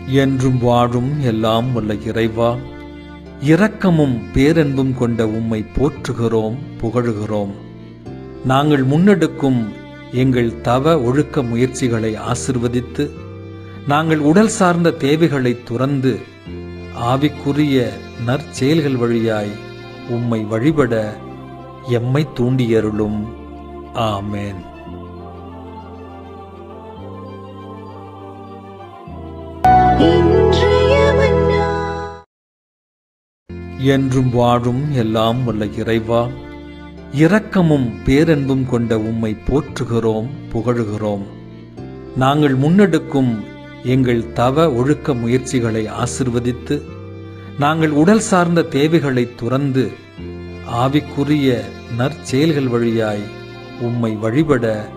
என்றும் வாழும் எல்லாம் வல்ல இறைவா, இரக்கமும் பேரன்பும் கொண்ட உம்மை போற்றுகிறோம், புகழுகிறோம். நாங்கள் முன்னெடுக்கும் எங்கள் தவ ஒழுக்க முயற்சிகளை ஆசிர்வதித்து, நாங்கள் உடல் சார்ந்த தேவைகளை துறந்து ஆவிக்குரிய நற்செயல்கள் வழியாய் உம்மை வழிபட எம்மை தூண்டியருளும். ஆமேன். என்றும் வாழும் எல்லாம் வல்ல இறைவா, இரக்கமும் பேரன்பும் கொண்ட உம்மை போற்றுகிறோம், புகழுகிறோம். நாங்கள் முன்னெடுக்கும் எங்கள் தவ ஒழுக்க முயற்சிகளை ஆசிர்வதித்து, நாங்கள் உடல் சார்ந்த தேவைகளை துறந்து ஆவிக்குரிய நற்செயல்கள் வழியாய் உம்மை வழிபட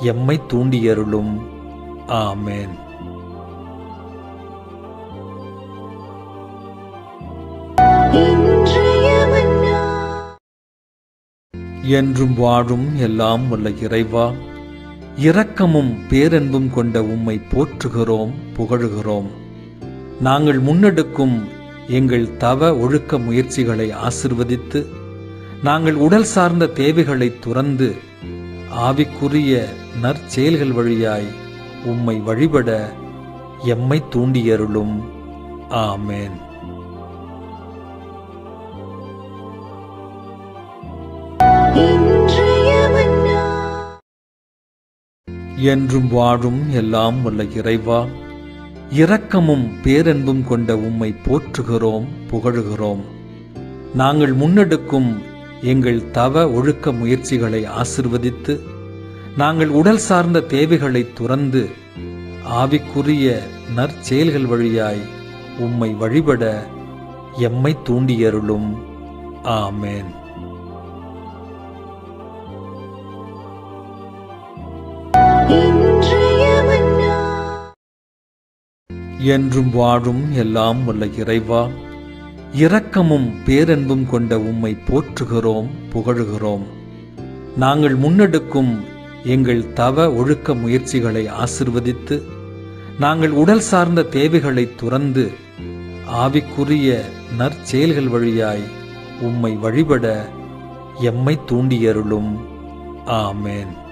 எம்மை தூண்டியருளும். ஆமேன். என்றும் வாழும் எல்லாம் வல்ல இறைவா, இரக்கமும் பேரன்பும் கொண்ட உம்மை போற்றுகிறோம், புகழுகிறோம். நாங்கள் முன்னெடுக்கும் எங்கள் தவ ஒழுக்க முயற்சிகளை ஆசிர்வதித்து, நாங்கள் உடல் சார்ந்த தேவைகளை துறந்து ஆவிக்குரிய நற்செயல்கள் வழியாய் உம்மை வழிபட எம்மை தூண்டியருளும். ஆமேன். என்றும் வாழும் எல்லாம் வல்ல இறைவா, இரக்கமும் பேரன்பும் கொண்ட உம்மை போற்றுகிறோம், புகழுகிறோம். நாங்கள் முன்னெடுக்கும் எங்கள் தவ ஒழுக்க முயற்சிகளை ஆசிர்வதித்து, நாங்கள் உடல் சார்ந்த தேவைகளை துறந்து ஆவிக்குரிய நற்செயல்கள் வழியாய் உம்மை வழிபட எம்மை தூண்டியருளும். ஆமேன். என்றும் வாழும் எல்லாம் வல்ல இறைவா, இரக்கமும் பேரன்பும் கொண்ட உம்மை போற்றுகிறோம், புகழுகிறோம். நாங்கள் முன்னெடுக்கும் எங்கள் தவ ஒழுக்க முயற்சிகளை ஆசிர்வதித்து, நாங்கள் உடல் சார்ந்த தேவைகளை துறந்து ஆவிக்குரிய நற்செயல்கள் வழியாய் உம்மை வழிபட எம்மை தூண்டியருளும். ஆமேன்.